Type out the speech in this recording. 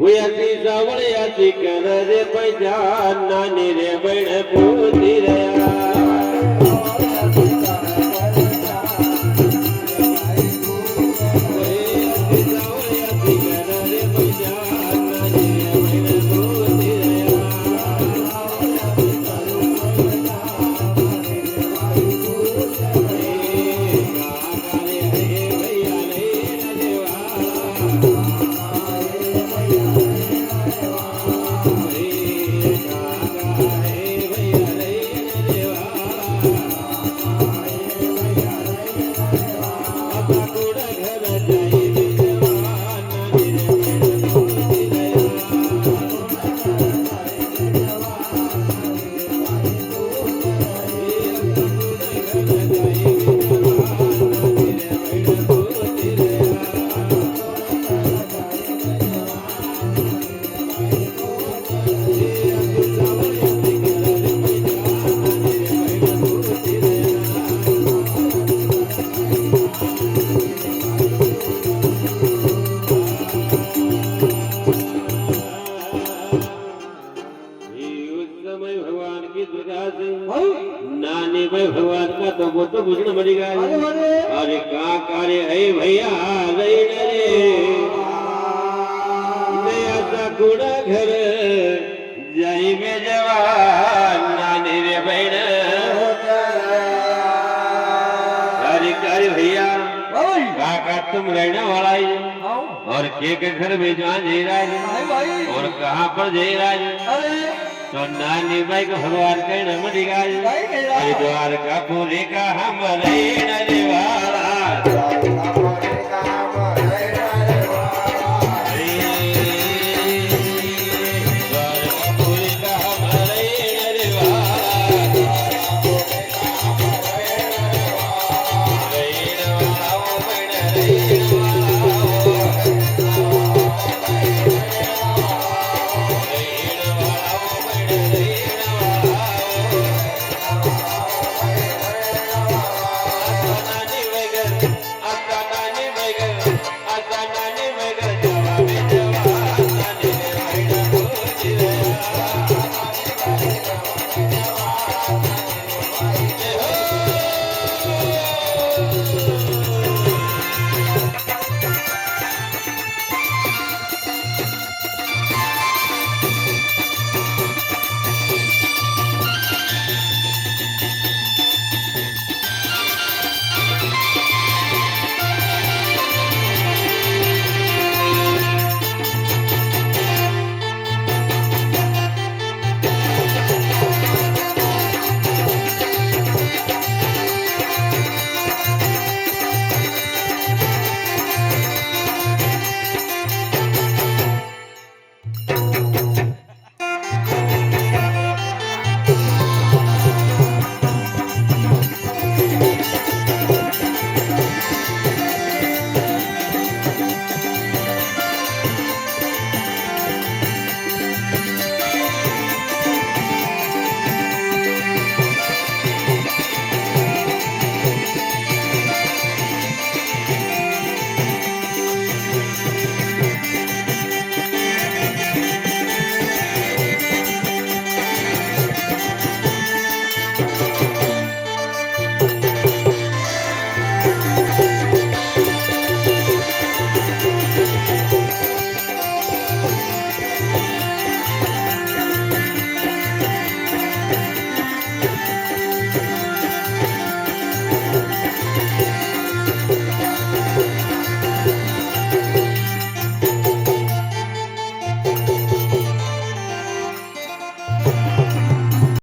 હુયાથી સાવળિયાથી કર રે પૈસા નાની રે બણ પૂતી રહ્યા नानी भाई भगवान का तो वो तो भूषण बनी गया अरे का कार्य है भैया ऐसा कूड़ा घर जाई में जवान नानी रे बहन अरे कार्य भैया काका तुम रहने वाला है और के घर में जहाँ जी रहा है और कहाँ पर जी रहा है तो नानी भाई को भगवान कहना मटी गाय द्वारका पूरी का हम रहने वाला